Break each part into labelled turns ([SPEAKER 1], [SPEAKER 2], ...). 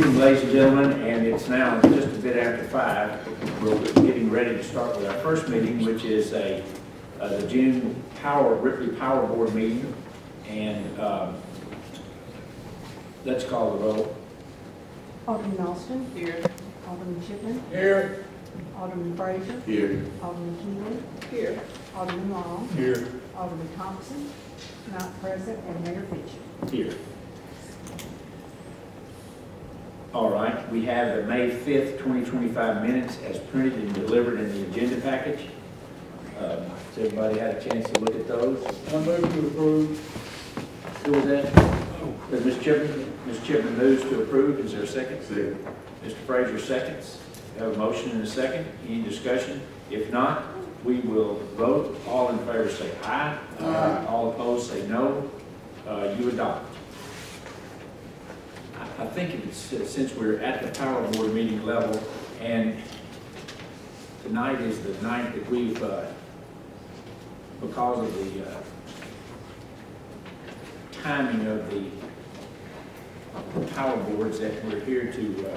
[SPEAKER 1] Ladies and gentlemen, and it's now just a bit after 5. We're getting ready to start with our first meeting, which is the June Ripley Power Board meeting. And let's call the roll.
[SPEAKER 2] Alderman Austin.
[SPEAKER 3] Here.
[SPEAKER 2] Alderman Chipman.
[SPEAKER 1] Here.
[SPEAKER 2] Alderman Frazier.
[SPEAKER 1] Here.
[SPEAKER 2] Alderman Keeley.
[SPEAKER 3] Here.
[SPEAKER 2] Alderman Long.
[SPEAKER 1] Here.
[SPEAKER 2] Alderman Thompson. Not present, and Mayor Fisher.
[SPEAKER 1] Here. All right, we have the May 5th, 2025 minutes as printed and delivered in the agenda package. Has everybody had a chance to look at those?
[SPEAKER 4] I move to approve.
[SPEAKER 1] Who was that? Ms. Chipman? Ms. Chipman moves to approve. Is there a second?
[SPEAKER 4] Second.
[SPEAKER 1] Mr. Frazier seconds. We have a motion and a second. Any discussion? If not, we will vote. All in favor say aye.
[SPEAKER 4] Aye.
[SPEAKER 1] All opposed say no. You adopt. I think it's, since we're at the Power Board meeting level, and tonight is the night that we've, because of the timing of the Power Boards, that we're here to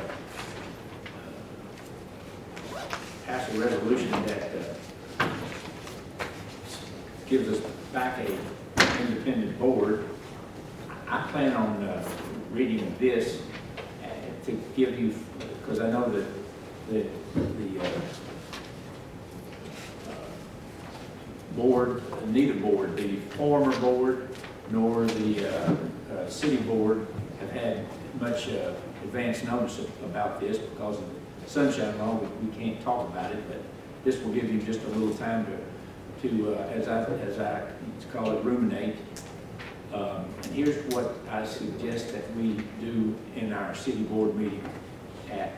[SPEAKER 1] pass a resolution that gives us back a independent board. I plan on reading this to give you, because I know that the board, neither board, the former board nor the city board have had much advance notice about this because of the sunshine law. We can't talk about it, but this will give you just a little time to as I call it, ruminate. And here's what I suggest that we do in our city board meeting at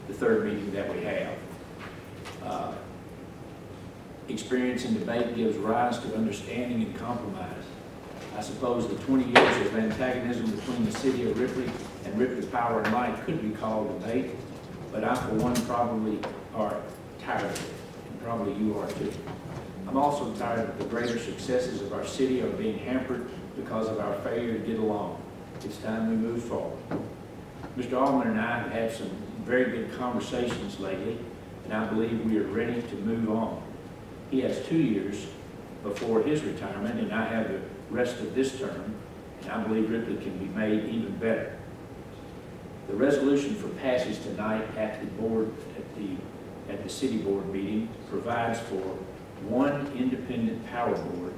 [SPEAKER 1] the third meeting that we have. Experience and debate gives rise to understanding and compromise. I suppose the 20 years of antagonism between the city of Ripley and Ripley Power and Light could be called debate, but I, for one, probably are tired of it, and probably you are too. I'm also tired of the greater successes of our city are being hampered because of our failure to get along. It's time we move forward. Mr. Aldermen and I have had some very good conversations lately, and I believe we are ready to move on. He has 2 years before his retirement, and I have the rest of this term, and I believe Ripley can be made even better. The resolution for passage tonight at the city board meeting provides for one independent power board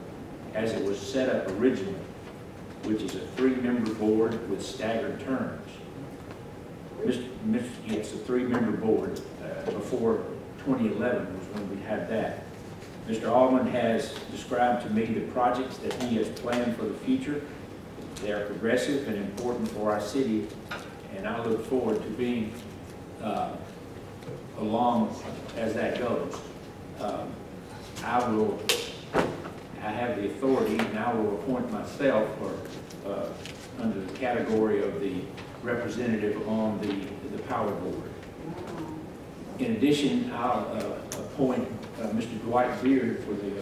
[SPEAKER 1] as it was set up originally, which is a 3-member board with staggered terms. It's a 3-member board. Before 2011 was when we had that. Mr. Alderman has described to me the projects that he has planned for the future. They are progressive and important for our city, and I look forward to being along as that goes. I have the authority, and I will appoint myself under the category of the representative on the Power Board. In addition, I'll appoint Mr. Dwight Beard for the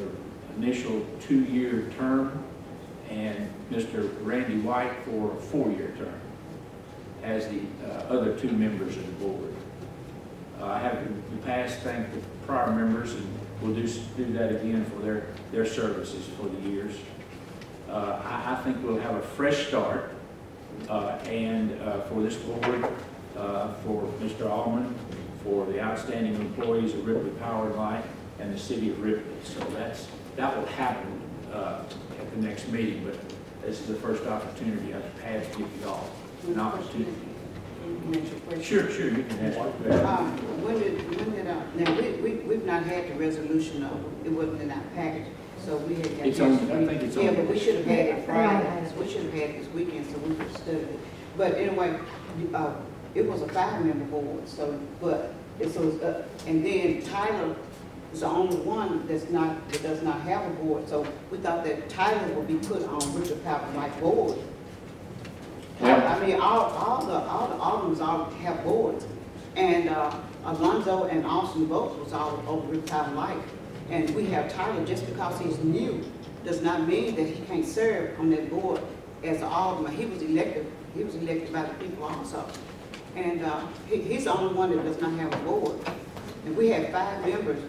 [SPEAKER 1] initial 2-year term and Mr. Randy White for a 4-year term as the other 2 members of the board. I have in the past thanked the prior members, and we'll do that again for their services for the years. I think we'll have a fresh start, and for this board, for Mr. Alderman, for the outstanding employees of Ripley Power and Light, and the city of Ripley. So that will happen at the next meeting, but this is the first opportunity I've had to give you all an opportunity. Sure, you can ask.
[SPEAKER 3] Now, we've not had the resolution of, it wasn't in our package, so we had.
[SPEAKER 1] It's on, I think it's on.
[SPEAKER 3] Yeah, but we should have had it Friday, we should have had it this weekend so we could study it. But anyway, it was a 5-member board, so, and then Tyler is the only one that does not have a board, so we thought that Tyler would be put on Ripley Power and Light board. I mean, all the aldermen all have boards, and Alonzo and Austin both was all over Ripley Power and Light, and we have Tyler. Just because he's new does not mean that he can't serve on that board as an alderman. He was elected he was elected by the people also. And, he's the only one that does not have a board. And we have 5 members.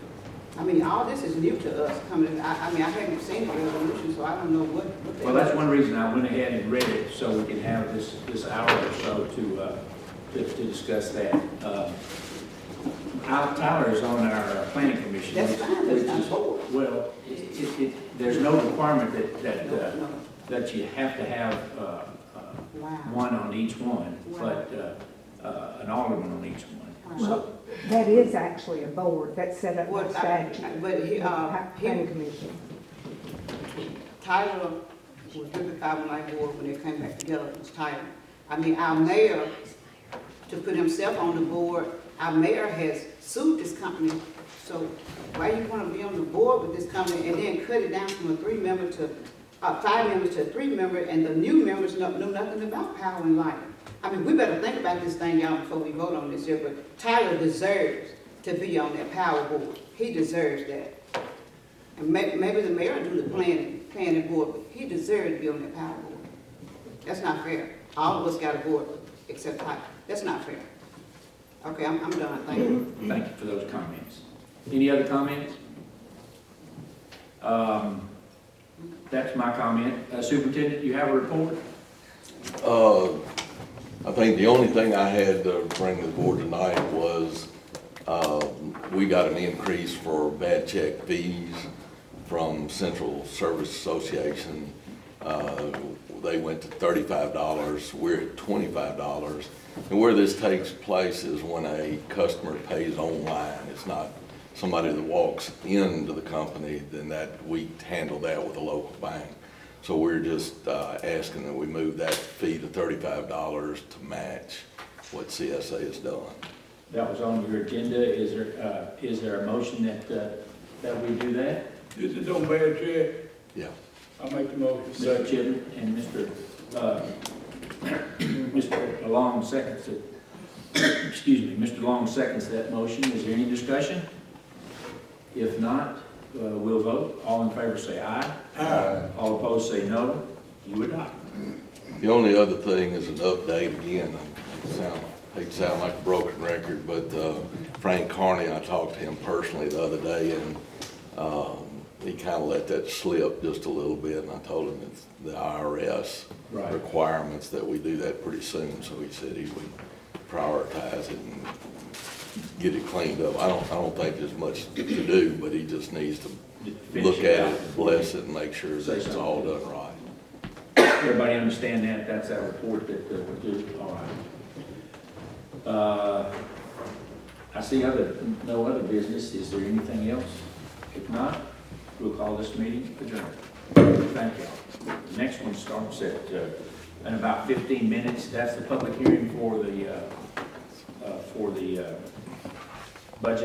[SPEAKER 3] I mean, all this is new to us coming, I mean, I haven't seen the resolution, so I don't know what they.
[SPEAKER 1] Well, that's one reason I went ahead and read it, so we can have this hour or so to discuss that. Tyler is on our planning commission.
[SPEAKER 3] That's fine, but it's not
[SPEAKER 1] which is-
[SPEAKER 3] board.
[SPEAKER 1] Well, there's no requirement
[SPEAKER 3] No.
[SPEAKER 1] that you have to have
[SPEAKER 3] Wow.
[SPEAKER 1] one on each one,
[SPEAKER 3] Wow.
[SPEAKER 1] but an alderman on each one.
[SPEAKER 2] Well, that is actually a board that's set up by
[SPEAKER 3] What,
[SPEAKER 2] statute.
[SPEAKER 3] but
[SPEAKER 2] Planning commission.
[SPEAKER 3] Tyler was with the 519 board when they came back together, it was Tyler. I mean, our mayor, to put himself on the board, our mayor has sued this company. So why you want to be on the board with this company and then cut it down from a 3-member to, 5 members to a 3-member, and the new members know nothing about power and light? I mean, we better think about this thing, y'all, before we vote on this here, but Tyler deserves to be on that power board. He deserves that. And maybe the mayor do the planning board, but he deserves to be on that power board. That's not fair. All of us got a board except Tyler. That's not fair. Okay, I'm done, thank you.
[SPEAKER 1] Thank you for those comments. Any other comments? That's my comment. Superintendent, you have a report?
[SPEAKER 4] I think the only thing I had to bring to the board tonight was, we got an increase for bad check fees from Central Service Association. They went to $35, we're at $25. And where this takes place is when a customer pays online. It's not somebody that walks into the company, then that we handle that with a local bank. So we're just asking that we move that fee to $35 to match what CSA has done.
[SPEAKER 1] That was on your agenda. Is there a motion that we do that?
[SPEAKER 5] This is on bad check.
[SPEAKER 4] Yeah.
[SPEAKER 5] I'll make the motion.
[SPEAKER 1] Mr. Chitton and Mr. Long seconds it. Excuse me, Mr. Long seconds that motion. Is there any discussion? If not, we'll vote. All in favor say aye.
[SPEAKER 5] Aye.
[SPEAKER 1] All opposed say no. You adopt.
[SPEAKER 4] The only other thing is an update again. I hate to sound like a broken record, but Frank Carney, I talked to him personally the other day, and he kind of let that slip just a little bit, and I told him it's the IRS
[SPEAKER 1] Right.
[SPEAKER 4] requirements that we do that pretty soon, so he said he would prioritize it and get it cleaned up. I don't think there's much to do, but he just needs to
[SPEAKER 1] Finish
[SPEAKER 4] look
[SPEAKER 1] it
[SPEAKER 4] at
[SPEAKER 1] out.
[SPEAKER 4] it, bless it, and make sure
[SPEAKER 1] Say
[SPEAKER 4] that it's all
[SPEAKER 1] something.
[SPEAKER 4] done right.
[SPEAKER 1] Everybody understand that? That's that report that we do. All right. I see no other business. Is there anything else? If not, we'll call this meeting adjourned. Thank you. The next one starts in about 15 minutes. That's the public hearing for the budget